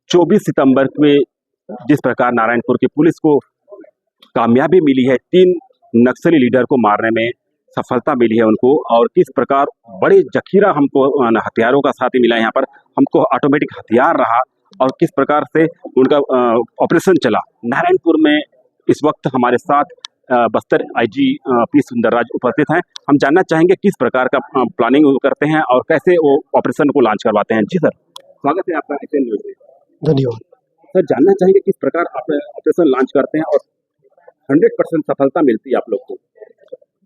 24 सितंबर में जिस प्रकार नारायणपुर की पुलिस को कामयाबी मिली है, 3 नक्सली लीडर को मारने में सफलता मिली है उनको, और किस प्रकार बड़े जखीरा हमको हथियारों का साथ ही मिला है। यहाँ पर हमको ऑटोमेटिक हथियार रहा और किस प्रकार से उनका ऑपरेशन चला। नारायणपुर में इस वक्त हमारे साथ बस्तर आईजी पी सुंदरराज उपस्थित हैं। हम जानना चाहेंगे किस प्रकार का प्लानिंग करते हैं और कैसे वो ऑपरेशन को लॉन्च करवाते हैं। जी सर, स्वागत है आपका एसएन न्यूज़ में। धन्यवाद सर, जानना चाहेंगे किस प्रकार आप ऑपरेशन लॉन्च करते हैं और 100% सफलता मिलती है आप लोग को।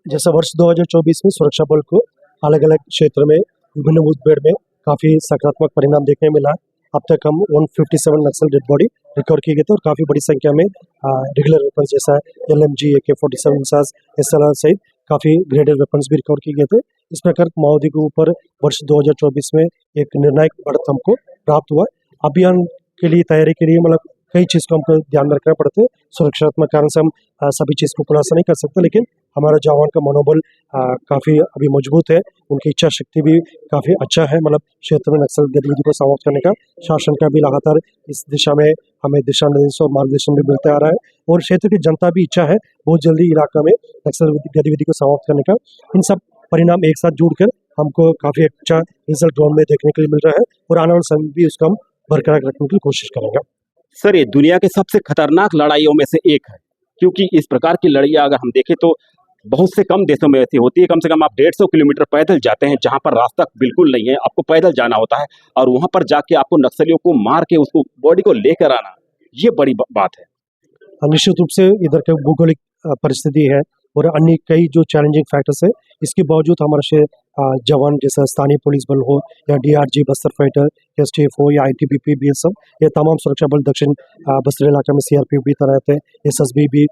जैसा वर्ष 2024 में सुरक्षा बल को अलग अलग क्षेत्र में विभिन्न मुठभेड़ में काफ़ी सकारात्मक परिणाम देखने मिला। अब तक हम 157 नक्सल डेड बॉडी रिकवर किए गए थे और काफ़ी बड़ी संख्या में रेगुलर वेपन्स जैसा LMG, AK-47 मिसाइल्स, SLR सहित काफ़ी ग्रेडेड वेपन्स भी रिकवर किए गए थे। इस प्रकार माओवादी के ऊपर वर्ष 2024 में एक निर्णायक बढ़त हमको प्राप्त हुआ। अभियान के लिए तैयारी के लिए मतलब कई चीज़ को हमको ध्यान में रखना पड़ता है। सुरक्षात्मक कारण से हम सभी चीज़ को खुलासा नहीं कर सकते, लेकिन हमारा जवान का मनोबल काफ़ी अभी मजबूत है। उनकी इच्छा शक्ति भी काफ़ी अच्छा है। मतलब क्षेत्र में नक्सल गतिविधि को समाप्त करने का शासन का भी लगातार इस दिशा में हमें दिशा निर्देश और मार्गदर्शन भी मिलते आ रहा है, और क्षेत्र की जनता भी इच्छा है बहुत जल्दी इलाका में नक्सल गतिविधि को समाप्त करने का। इन सब परिणाम एक साथ जुड़कर हमको काफ़ी अच्छा रिजल्ट ग्राउंड में देखने के लिए मिल रहा है, और आने वाले समय भी उसका हम बरकरार रखने की कोशिश करेंगे। सर, ये दुनिया के सबसे खतरनाक लड़ाइयों में से एक है, क्योंकि इस प्रकार की लड़ाइयाँ अगर हम देखें तो बहुत से कम देशों में ऐसी होती है। कम से कम आप 150 किलोमीटर पैदल जाते हैं, जहां पर रास्ता बिल्कुल नहीं है, आपको पैदल जाना होता है, और वहां पर जाके आपको नक्सलियों को मार के उसको बॉडी को लेकर आना, ये बड़ी बात है। निश्चित रूप से इधर का भौगोलिक परिस्थिति है और अन्य कई जो चैलेंजिंग फैक्टर्स है, इसके बावजूद हमारे जवान जैसा स्थानीय पुलिस बल हो या DRG बस्तर फाइटर, STF हो या ITBP, BSF, ये तमाम सुरक्षा बल दक्षिण बस्तर इलाका में CRPF भी तैनात है, SSB भी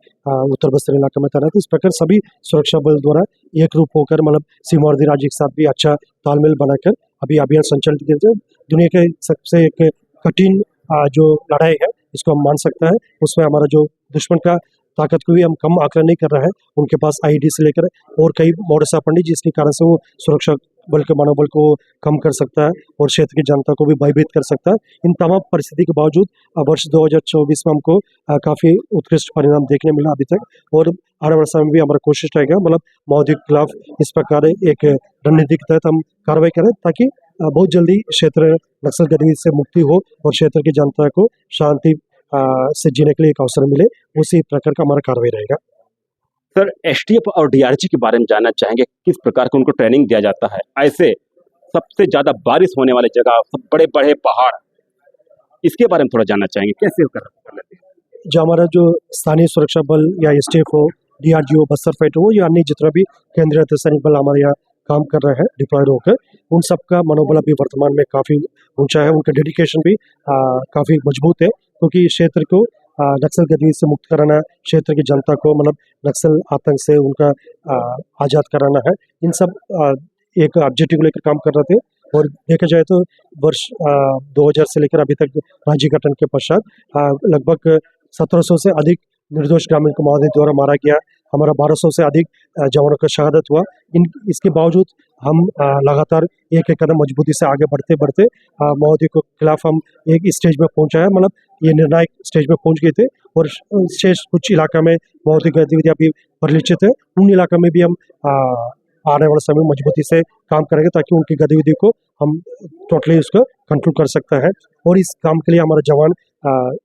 उत्तर बस्तर इलाका में तैनात है। इस प्रकार सभी सुरक्षा बल द्वारा एक रूप होकर मतलब सीमावर्ती राज्य के साथ भी अच्छा तालमेल बनाकर अभी अभियान संचालित किया जाए। दुनिया के सबसे एक कठिन जो लड़ाई है इसको हम मान सकते हैं। उसमें हमारा जो दुश्मन का ताकत को भी हम कम आकलन नहीं कर रहे हैं। उनके पास IED से लेकर और कई मॉडस ऑपरेंडी जिसके कारण से वो सुरक्षा बल के मनोबल को कम कर सकता है और क्षेत्र की जनता को भी भयभीत कर सकता है। इन तमाम परिस्थिति के बावजूद वर्ष 2024 में हमको काफ़ी उत्कृष्ट परिणाम देखने मिला अभी तक, और आने वाले समय में भी हमारा कोशिश रहेगा मतलब माओवादी के खिलाफ इस प्रकार एक रणनीति के तहत हम कार्रवाई करें, ताकि बहुत जल्दी क्षेत्र नक्सल गतिविधि से मुक्ति हो और क्षेत्र की जनता को शांति से जीने के लिए एक अवसर मिले। उसी प्रकार का हमारा कार्रवाई रहेगा। सर, STF और DRG के बारे में जानना चाहेंगे, किस प्रकार का उनको ट्रेनिंग दिया जाता है। ऐसे सबसे ज्यादा बारिश होने वाली जगह, सब बड़े बड़े पहाड़, इसके बारे में थोड़ा जानना चाहेंगे, कैसे कर लेते हैं। जो हमारा जो स्थानीय सुरक्षा बल या STF हो, DRG हो, बस्तर फाइटर हो या अन्य जितना भी केंद्रीय अर्धसैनिक बल हमारे यहाँ काम कर रहे हैं डिप्लॉयड होकर, उन सब का मनोबल अभी वर्तमान में काफ़ी ऊंचा है। उनका डेडिकेशन भी काफ़ी मजबूत है, क्योंकि इस क्षेत्र को नक्सल गतिविधि से मुक्त कराना, क्षेत्र की जनता को मतलब नक्सल आतंक से उनका आज़ाद कराना है। इन सब एक ऑब्जेक्टिव को लेकर काम कर रहे थे, और देखा जाए तो वर्ष 2000 से लेकर अभी तक राज्य गठन के पश्चात लगभग 1700 से अधिक निर्दोष ग्रामीण को माओवादी द्वारा मारा गया। हमारा 1200 से अधिक जवानों का शहादत हुआ। इसके बावजूद हम लगातार एक एक कदम मजबूती से आगे बढ़ते बढ़ते माओवादी के खिलाफ हम एक स्टेज में पहुंचा है, मतलब ये निर्णायक स्टेज में पहुंच गए थे, और शेष कुछ इलाका में माओवादी गतिविधियाँ अभी परिलक्षित है। उन इलाका में भी हम आने वाले समय में मजबूती से काम करेंगे, ताकि उनकी गतिविधि को हम टोटली उसको कंट्रोल कर सकते हैं। और इस काम के लिए हमारा जवान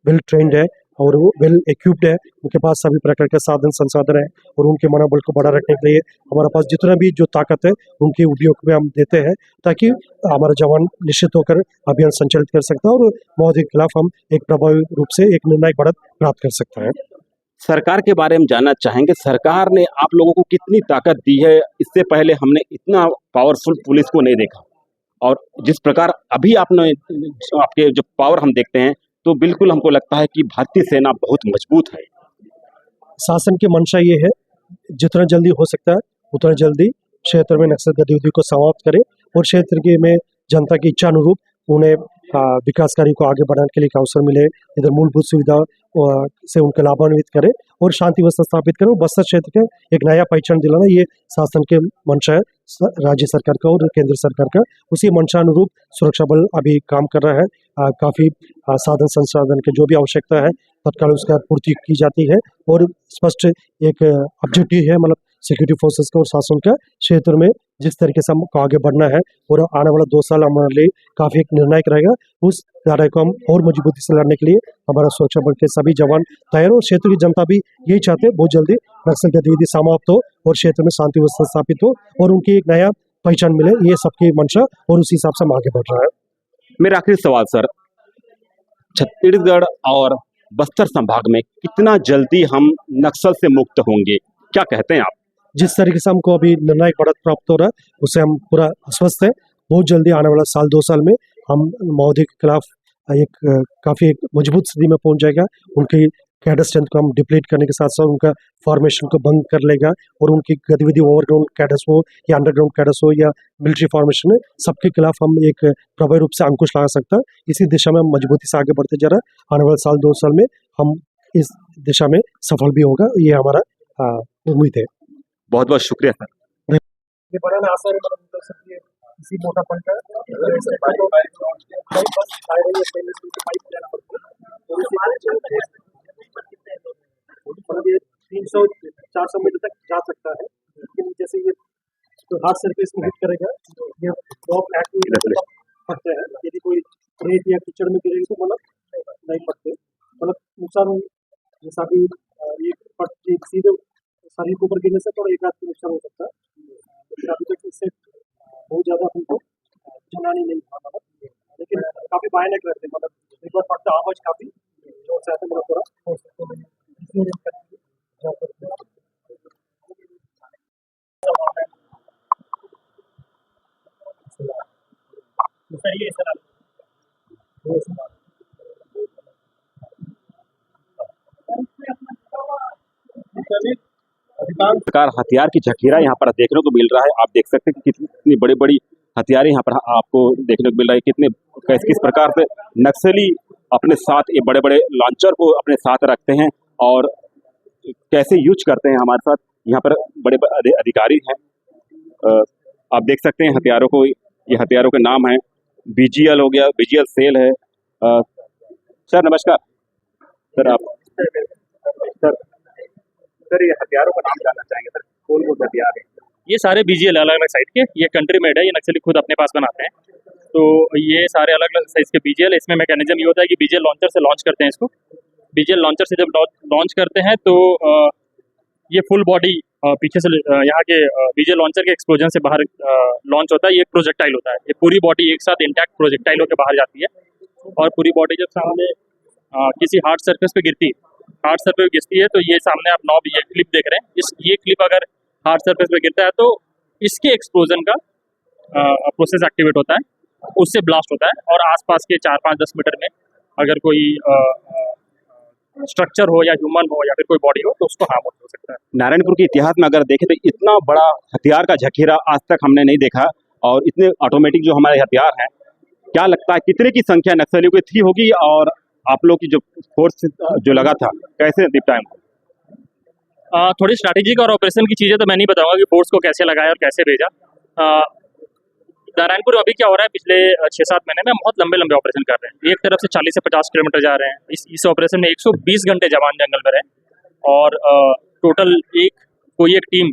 वेल ट्रेंड है और वो वेल इक्विप्ड है। उनके पास सभी प्रकार के साधन संसाधन है, और उनके मनोबल को बढ़ा रखने के लिए हमारे पास जितना भी जो ताकत है उनके उपयोग में हम देते हैं, ताकि हमारा जवान निश्चित होकर अभियान संचालित कर सकता है और माओवादी के खिलाफ हम एक प्रभावी रूप से एक निर्णायक बढ़त प्राप्त कर सकता है। सरकार के बारे में जानना चाहेंगे, सरकार ने आप लोगों को कितनी ताकत दी है। इससे पहले हमने इतना पावरफुल पुलिस को नहीं देखा, और जिस प्रकार अभी आपने आपके जो पावर हम देखते हैं, तो बिल्कुल हमको लगता है कि भारतीय सेना बहुत मजबूत है। शासन की मंशा ये है जितना जल्दी हो सकता है उतना जल्दी क्षेत्र में नक्सल गतिविधि को समाप्त करें, और क्षेत्र के में जनता की इच्छा अनुरूप उन्हें विकास कार्य को आगे बढ़ाने के लिए एक अवसर मिले, इधर मूलभूत सुविधा से उनके लाभान्वित करें और शांति व्यवस्था स्थापित करें। बस्तर क्षेत्र के एक नया पहचान दिलाना ये शासन के मंशा है, राज्य सरकार का और केंद्र सरकार का, उसी मंशानुरूप सुरक्षा बल अभी काम कर रहा है। काफ़ी साधन संसाधन की जो भी आवश्यकता है तत्काल उसका पूर्ति की जाती है और स्पष्ट एक ऑब्जेक्टिव है, मतलब सिक्योरिटी फोर्सेस का और शासन का क्षेत्र में जिस तरीके से हमको आगे बढ़ना है और आने वाला 2 साल हमारे लिए काफ़ी एक निर्णायक रहेगा। उस लड़ाई को हम और मजबूती से लड़ने के लिए हमारा सुरक्षा बल के सभी जवान तैयार हो। क्षेत्र की जनता भी यही चाहते हैं बहुत जल्दी नक्सल गतिविधि समाप्त हो और क्षेत्र में शांति व्यवस्था स्थापित हो और उनकी एक नया पहचान मिले, ये सबकी मंशा और उसी हिसाब से हम आगे बढ़ रहा है। मेरा आखिरी सवाल सर, छत्तीसगढ़ और बस्तर संभाग में कितना जल्दी हम नक्सल से मुक्त होंगे, क्या कहते हैं आप? जिस तरीके से हमको अभी निर्णायक बढ़त प्राप्त हो रहा है उससे हम पूरा आश्वस्त हैं। बहुत जल्दी आने वाला साल 2 साल में हम माओवादी के खिलाफ एक काफ़ी एक मजबूत स्थिति में पहुंच जाएगा। उनकी कैडर स्ट्रेंथ को हम डिप्लीट करने के साथ साथ उनका फॉर्मेशन को भंग कर लेगा और उनकी गतिविधि ओवरग्राउंड कैडर्स हो या अंडरग्राउंड कैडर्स हो या मिलिट्री फॉर्मेशन है, सबके खिलाफ हम एक प्रभावी रूप से अंकुश लगा सकता है। इसी दिशा में हम मजबूती से आगे बढ़ते जा रहा है। आने वाले साल 2 साल में हम इस दिशा में सफल भी होगा, ये हमारा उम्मीद है। बहुत बहुत शुक्रिया सर। ये बनाना आसान है, मतलब इसी मोटा पंखा मतलब ये 300-400 मीटर तक जा सकता है, लेकिन जैसे ये तो हाथ सरफेस में हिट करेगा, ये ड्रॉप एक्टिव फटते हैं। यदि कोई रेत या कीचड़ में गिरेगा तो मतलब नहीं फटते, मतलब नुकसान जैसा भी ये सीधे शरीर के ऊपर गिरने से थोड़ा एक आध नुकसान हो सकता है, लेकिन अभी तक इससे बहुत ज़्यादा हमको जनानी नहीं था, मतलब लेकिन काफ़ी भयानक रहते हैं, मतलब एक बार फटता आवाज़ काफ़ी जोर से आते, मतलब थोड़ा हो सकता है। प्रकार हथियार की जखीरा यहाँ पर देखने को मिल रहा है। आप देख सकते हैं कि कितनी बड़ी बड़ी हथियारें यहाँ पर आपको देखने को मिल रहा है। कितने किस प्रकार से नक्सली अपने साथ ये बड़े बड़े लॉन्चर को अपने साथ रखते हैं और कैसे यूज करते हैं। हमारे साथ यहाँ पर बड़े अधिकारी हैं, आप देख सकते हैं हथियारों को। ये हथियारों के नाम है BGL हो गया, BGL सेल है। सर नमस्कार। सर आप सर ये हथियारों का नाम जानना चाहेंगे सर, कौन कौन से हथियार हैं? ये सारे BGL अलग अलग साइज के, ये कंट्री मेड है, ये नक्सली खुद अपने पास बनाते हैं। तो ये सारे अलग अलग साइज के BGL, इसमें मैकेनिज्म ये होता है कि BGL लॉन्चर से लॉन्च करते हैं इसको। BGL लॉन्चर से जब लॉन्च करते हैं तो ये फुल बॉडी पीछे से यहाँ के BGL लॉन्चर के एक्सप्लोजन से बाहर लॉन्च होता है। ये एक प्रोजेक्टाइल होता है, ये पूरी बॉडी एक साथ इंटैक्ट प्रोजेक्टाइल होकर बाहर जाती है और पूरी बॉडी जब सामने किसी हार्ड सरफेस पे गिरती है, हार्ड सरफेस गिरती है तो ये सामने आप नॉब ये क्लिप देख रहे हैं, ये क्लिप अगर हार्ड सरफेस पे गिरता है तो इसके एक्सप्लोजन का प्रोसेस एक्टिवेट होता है, उससे ब्लास्ट होता है और आसपास के 4-5-10 मीटर में अगर कोई स्ट्रक्चर हो या ह्यूमन हो या फिर कोई बॉडी हो तो उसको हार्म हो सकता है। नारायणपुर के इतिहास में अगर देखें तो इतना बड़ा हथियार का जखीरा आज तक हमने नहीं देखा और इतने ऑटोमेटिक जो हमारे हथियार हैं, क्या लगता है कितने की संख्या नक्सलियों की थी होगी और आप लोग की जो फोर्स जो लगा था कैसे निपटाएं? थोड़ी स्ट्रैटेजिक और ऑपरेशन की चीज़ें तो मैं नहीं बताऊंगा कि फोर्स को कैसे लगाया और कैसे भेजा। नारायणपुर अभी क्या हो रहा है, पिछले 6-7 महीने में बहुत लंबे लंबे ऑपरेशन कर रहे हैं। एक तरफ से 40 से 50 किलोमीटर जा रहे हैं। इस ऑपरेशन में 120 घंटे जवान जंगल में रहे और टोटल कोई एक टीम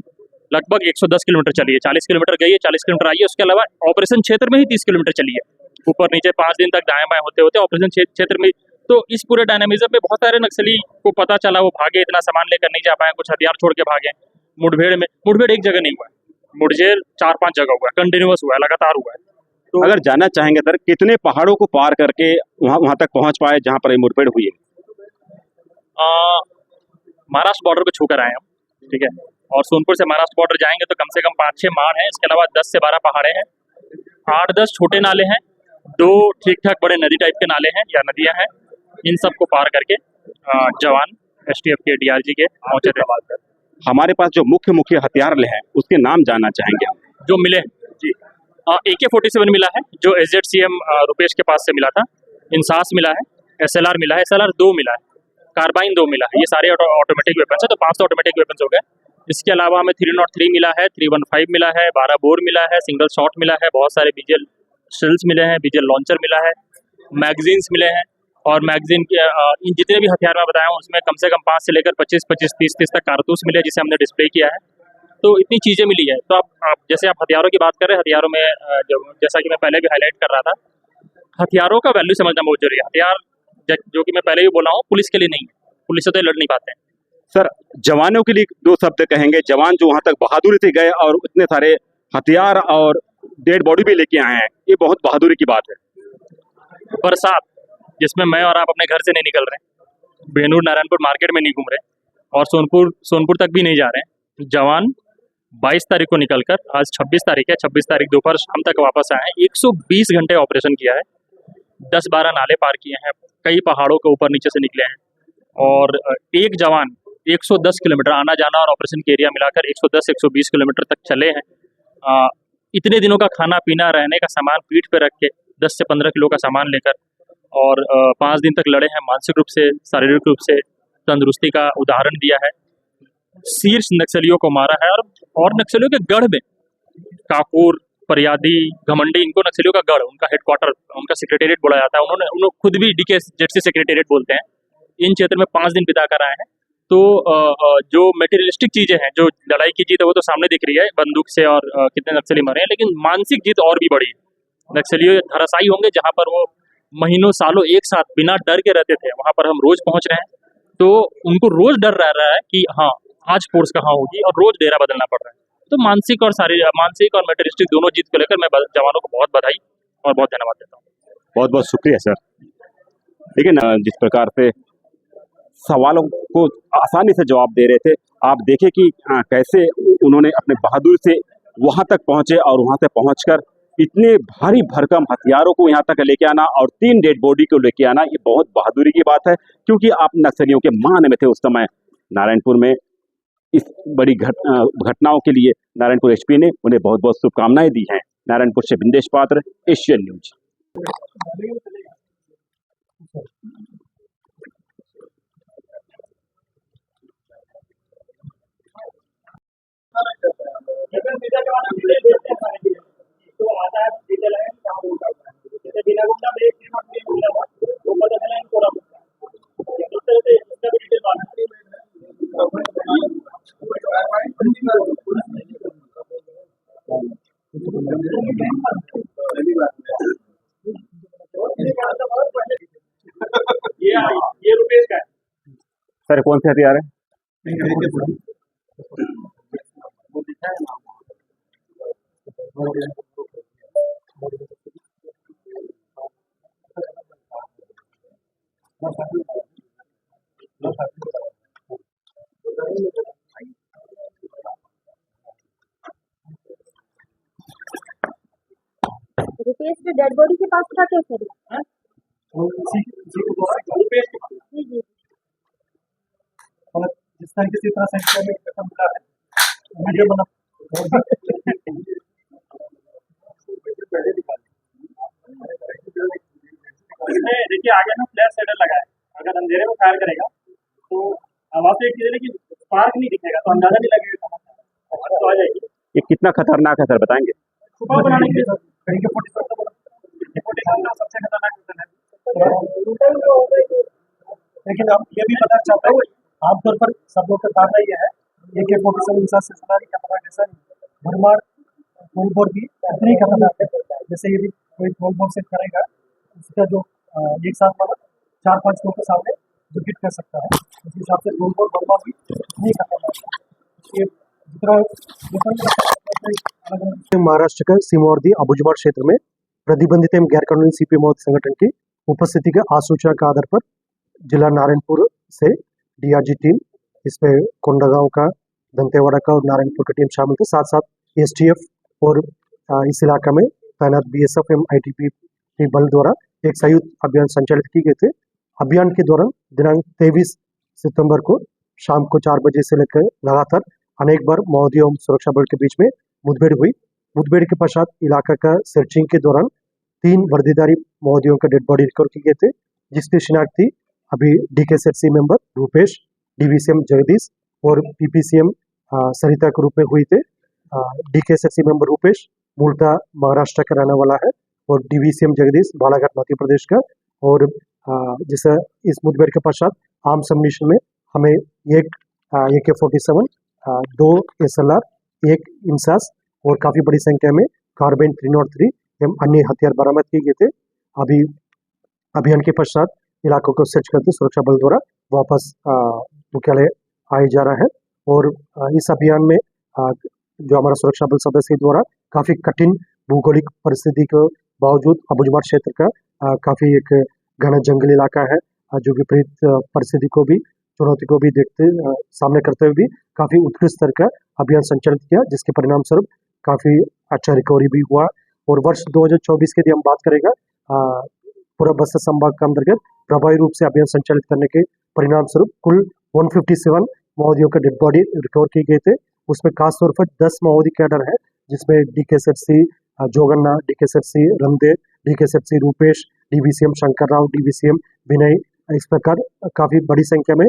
लगभग 110 किलोमीटर चली है, 40 किलोमीटर गई है, 40 किलोमीटर आई है। उसके अलावा ऑपरेशन क्षेत्र में ही 30 किलोमीटर चली है, ऊपर नीचे 5 दिन तक दाएं बाएं होते होते ऑपरेशन क्षेत्र में। तो इस पूरे डायनामिज्म में बहुत सारे नक्सली को पता चला, वो भागे, इतना सामान लेकर नहीं जा पाए, कुछ हथियार छोड़ के भागे। मुठभेड़ एक जगह नहीं हुआ है, मुठभेड़ 4-5 जगह हुआ है, कंटिन्यूअस हुआ है, लगातार हुआ है। तो अगर जानना चाहेंगे सर कितने पहाड़ों को पार करके वहाँ तक पहुँच पाए जहाँ पर ये मुठभेड़ हुई है? महाराष्ट्र बॉर्डर पे छूकर आए हम, ठीक है, और सोनपुर से महाराष्ट्र बॉर्डर जाएंगे तो कम से कम 5-6 माड़ हैं। इसके अलावा 10 से 12 पहाड़े हैं, 8-10 छोटे नाले हैं, 2 ठीक ठाक बड़े नदी टाइप के नाले हैं या नदियां हैं। इन सब को पार करके जवान STF के DRG के पहुंचे थे। हमारे पास जो मुख्य हथियार हैं उसके नाम जानना चाहेंगे हम। जो मिले जी, AK-47 मिला है जो SZCM रुपेश के पास से मिला था, इंसास मिला है, SLR मिला है, SLR 2 मिला है, कार्बाइन 2 मिला है। ये सारे ऑटोमेटिक वेपन्स है, तो 5 ऑटोमेटिक वेपन्स हो गए। इसके अलावा हमें 303 मिला है, 315 मिला है, 12 बोर मिला है, सिंगल शॉट मिला है, बहुत सारे बीजेल शेल्स मिले हैं, बीजेल लॉन्चर मिला है, मैगजीन्स मिले हैं। और मैगजीन के इन जितने भी हथियार मैं बताया हूँ उसमें कम से कम 5 से लेकर 25, 30 तक कारतूस मिले जिसे हमने डिस्प्ले किया है। तो इतनी चीज़ें मिली है। तो आप जैसे आप हथियारों की बात कर रहे हैं, हथियारों में जैसा कि मैं पहले भी हाईलाइट कर रहा था, हथियारों का वैल्यू समझना बहुत जरूरी है। हथियार जो कि मैं पहले भी बोला हूँ, पुलिस के लिए नहीं है, पुलिस से तो लड़ नहीं पाते हैं। सर, जवानों के लिए 2 शब्द कहेंगे। जवान जो वहां तक बहादुरी से गए और इतने सारे हथियार और डेड बॉडी भी लेके आए हैं, ये बहुत बहादुरी की बात है। बरसात जिसमें मैं और आप अपने घर से नहीं निकल रहे, बेनूर नारायणपुर मार्केट में नहीं घूम रहे और सोनपुर तक भी नहीं जा रहे हैं। जवान 22 तारीख को निकलकर, आज 26 तारीख है, 26 तारीख दोपहर शाम तक वापस आए हैं। 120 घंटे ऑपरेशन किया है, 10-12 नाले पार किए हैं, कई पहाड़ों के ऊपर नीचे से निकले हैं और एक जवान 110 किलोमीटर आना जाना और ऑपरेशन के एरिया मिलाकर 110-120 किलोमीटर तक चले हैं। इतने दिनों का खाना पीना रहने का सामान पीठ पे रख के 10 से 15 किलो का सामान लेकर और 5 दिन तक लड़े हैं। मानसिक रूप से, शारीरिक रूप से तंदुरुस्ती का उदाहरण दिया है। शीर्ष नक्सलियों को मारा है और नक्सलियों के गढ़ में काकोर, परियादी, घमंडी, इनको नक्सलियों का गढ़, उनका हेडक्वार्टर, उनका सेक्रेटेरिएट बोला जाता है। उन्होंने खुद भी DKZC सेक्रेटेरिएट बोलते हैं। इन क्षेत्र में 5 दिन बिता कर आए हैं। तो जो मेटेरियलिस्टिक चीजें हैं, जो लड़ाई की जीत है वो तो सामने दिख रही है बंदूक से और कितने नक्सली मरे हैं, लेकिन मानसिक जीत और भी बड़ी है। नक्सली धराशायी होंगे जहां पर वो महीनों सालों एक साथ बिना डर के रहते थे, वहां पर हम रोज पहुंच रहे हैं। तो उनको रोज डर रह रहा है कि हाँ आज फोर्स कहाँ होगी और रोज डेरा बदलना पड़ रहा है। तो मानसिक और मेटेरियलिस्टिक दोनों जीत को लेकर मैं जवानों को बहुत बधाई और बहुत धन्यवाद देता हूँ। बहुत बहुत शुक्रिया सर। लेकिन जिस प्रकार से सवालों को आसानी से जवाब दे रहे थे, आप देखें कि कैसे उन्होंने अपने बहादुरी से वहां तक पहुंचे और वहां से पहुंचकर इतने भारी भरकम हथियारों को यहाँ तक लेके आना और 3 डेड बॉडी को लेके आना, ये बहुत बहादुरी की बात है। क्योंकि आप नक्सलियों के मान में थे उस समय नारायणपुर में। इस बड़ी घटनाओं के लिए नारायणपुर SP ने उन्हें बहुत बहुत शुभकामनाएं दी हैं। नारायणपुर से बिंदेश पात्र, एशियन न्यूज। ये रुपेश का है सर, कौन से हथियार है? रुपेश के डेड बॉडी के पास था क्या सर? जी जी जिस तरीके से इतना संख्या में खत्म मिला है, वीडियो बना देखिए आगे ना फ्लैश शेडर लगा है, अगर अंधेरे में फायर करेगा तो हवा से एक चीज है कि स्पार्क नहीं दिखेगा तो अंदाजा नहीं लगेगा तो आ जाएगी। ये कितना खतरनाक है सर, बताएंगे? सुबह बनाने के लिए सबसे खतरनाक है। लेकिन अब ये भी पता चाहता हूँ, आमतौर पर सब लोग का धारणा ये है AK-47 इंसान से सुनारी खतरनाक ऐसा नहीं, भरमार गोलबोर भी इतनी खतरनाक है। जैसे यदि कोई गोलबोर से करेगा, उसका जो एक साथ वाला 4-5 लोग के सामने जो हिट कर सकता है, उस हिसाब से गोलबोर भरमार भी नहीं खतरनाक है। ये महाराष्ट्र के सिमोर्दी अबुजमाड़ क्षेत्र में प्रतिबंधित एवं गैर कानूनी CP मौत संगठन की उपस्थिति के आसूचना के आधार पर जिला नारायणपुर से DRG टीम, इसमें कोंडागांव का, दंतेवाड़ा का और नारायणपुर की टीम शामिल थे। साथ साथ STF और इस इलाका में तैनात BSF एवं ITBP बल द्वारा एक संयुक्त अभियान संचालित किए गए थे। अभियान के दौरान दिनांक 23 सितंबर को शाम को 4 बजे से लेकर लगातार अनेक बार माओवादियों एवं सुरक्षा बल के बीच में मुठभेड़ हुई। मुठभेड़ के पश्चात इलाका का सर्चिंग के दौरान 3 वर्दीधारी माओवादियों का डेड बॉडी रिकवर किए गए थे, जिसकी शिनाख्त थी अभी DKZC member Rupesh, DVCM Jagdish और PPCM सरिता के रूप में हुई थे। DKSFC मेंबर रूपेश मूलतः महाराष्ट्र का रहने वाला है और DVCM जगदीश बालाघाट मध्य प्रदेश का। और जैसे इस मुठभेड़ के पश्चात आर्म सबमिशन में हमें एक AK-47, 2 SLR, 1 इंसास और काफ़ी बड़ी संख्या में कार्बाइन 303 एवं अन्य हथियार बरामद किए गए थे। अभी अभियान के पश्चात इलाकों को सर्च करते सुरक्षा बल द्वारा वापस मुख्यालय आए जा रहा है। और इस अभियान में जो हमारा सुरक्षा बल सदस्य द्वारा काफ़ी कठिन भौगोलिक परिस्थिति के बावजूद अबुझमाड़ क्षेत्र का काफ़ी एक घना जंगली इलाका है, जो विपरीत परिस्थिति को भी चुनौती को भी देखते सामने करते हुए भी काफ़ी उत्कृष्ट स्तर का अभियान संचालित किया, जिसके परिणाम स्वरूप काफ़ी अच्छा रिकवरी भी हुआ। और वर्ष 2024 की यदि हम बात करेगा, पूरा बस्तर संभाग के अंतर्गत प्रभावी रूप से अभियान संचालित करने के परिणाम स्वरूप कुल 157 माओवादियों के डेड बॉडी रिकवर किए गए थे। उसमें खासतौर पर 10 माओवादी कैडर है, जिसमें DKSFC जोगन्ना, DKSFC रंदे, DKSFC Rupesh, DVCM Shankar Rao, DVCM विनय, इस प्रकार काफ़ी बड़ी संख्या में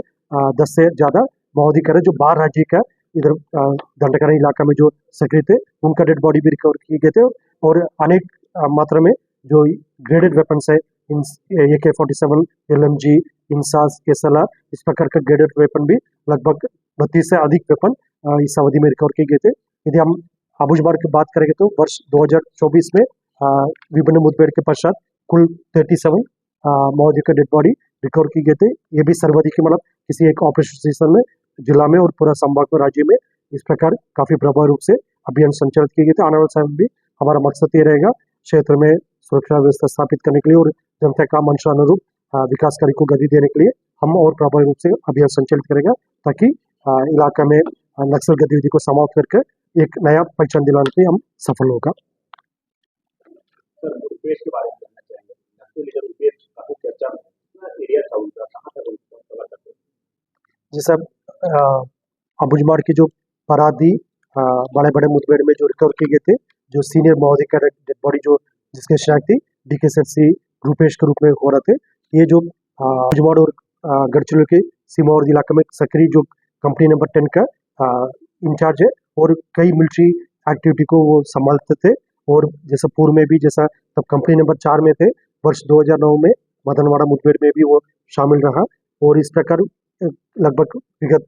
10 से ज़्यादा माओवादी कैडर जो बाहर राज्य का इधर दंडकारण्य इलाका में जो सक्रिय थे, उनका डेड बॉडी भी रिकवर किए गए थे। और अनेक मात्रा में जो ग्रेडेड वेपन्स है, AK-47, LMG, इंसास, SLR, इस प्रकार का ग्रेडेड वेपन भी लगभग 32 से अधिक वेपन इस अवधि में रिकवर किए गए थे। यदि हम अबुझमाड़ की बात करेंगे तो वर्ष 2024 में विभिन्न मुठभेड़ के पश्चात कुल 37 माओवादी के डेड बॉडी रिकवर किए गए थे। ये भी सर्वाधिक मतलब किसी एक ऑपरेशन सीजन में जिला में और पूरा संभाग में राज्य में इस प्रकार काफ़ी प्रभावी रूप से अभियान संचालित किए गए थे। आने वाले समय में भी हमारा मकसद ये रहेगा क्षेत्र में सुरक्षा व्यवस्था स्थापित करने के लिए और जनता का मंशा अनुरूप विकास कार्य को गति देने के लिए हम और प्रभावी रूप से अभियान संचालित करेगा, ताकि इलाका में नक्सल गतिविधि को समाप्त करके एक नया पहचान दिलाने के लिए हम सफल होगा। सर, रुपेश के बारे में जानना चाहेंगे। नक्सल लीडर रुपेश काफी चर्चा में एरिया था उनका, कहाँ तक उनको कवर करते हैं? जी सर, अबुझमाड़ की जो परादी बड़े बड़े मुठभेड़ में जो रिकवर किए गए थे, जो सीनियर माओवादी का डेड बॉडी जो जिसकी शिनाख्त थी DKSFC रूपेश के रूप में हो रहे थे, ये जो अबुझमाड़ और गढ़चिरौली के सीमावर्ती इलाके में सक्रिय जो कंपनी नंबर 10 का इंचार्ज है और कई मिलिट्री एक्टिविटी को वो संभालते थे। और जैसा पूर्व में भी जैसा तब कंपनी नंबर 4 में थे, वर्ष 2009 में मदनवाड़ा मुठभेड़ में भी वो शामिल रहा। और इस प्रकार लगभग विगत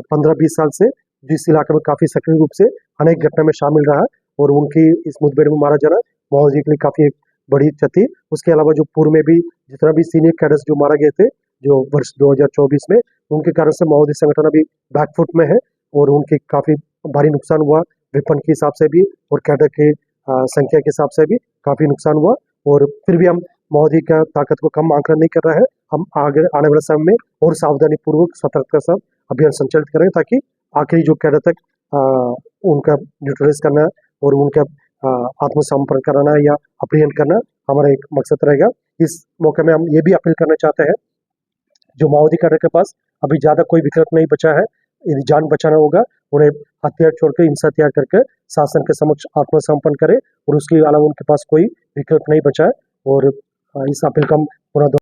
15-20 साल से जिस इलाके में काफ़ी सक्रिय रूप से अनेक घटना में शामिल रहा और उनकी इस मुठभेड़ में मारा जाना माओवादी के लिए काफ़ी एक बड़ी क्षति। उसके अलावा जो पूर्व में भी जितना भी सीनियर कैडर्स जो मारा गए थे जो वर्ष 2024 में, उनके कारण से माओवादी संगठन अभी बैकफुट में है और उनके काफ़ी भारी नुकसान हुआ, वेपन के हिसाब से भी और कैडर के संख्या के हिसाब से भी काफ़ी नुकसान हुआ। और फिर भी हम माओवादी का ताकत को कम आंकलन नहीं कर रहे हैं। हम आगे आने वाले समय में और सावधानी पूर्वक सतर्कता से अभियान संचालित करेंगे, ताकि आखिरी जो कैडर तक उनका न्यूट्रलाइज करना और उनका आत्मसमर्पण कराना या अप्रियन करना हमारा एक मकसद रहेगा। इस मौके में हम ये भी अपील करना चाहते हैं, जो माओवादी कैडर के पास अभी ज़्यादा कोई विकल्प नहीं बचा है, यदि जान बचाना होगा उन्हें हथियार छोड़कर हिंसा त्याग करके शासन के समक्ष आत्मसमर्पण करे और उसके अलावा उनके पास कोई विकल्प नहीं बचा है। और इस अपील का हम पुनः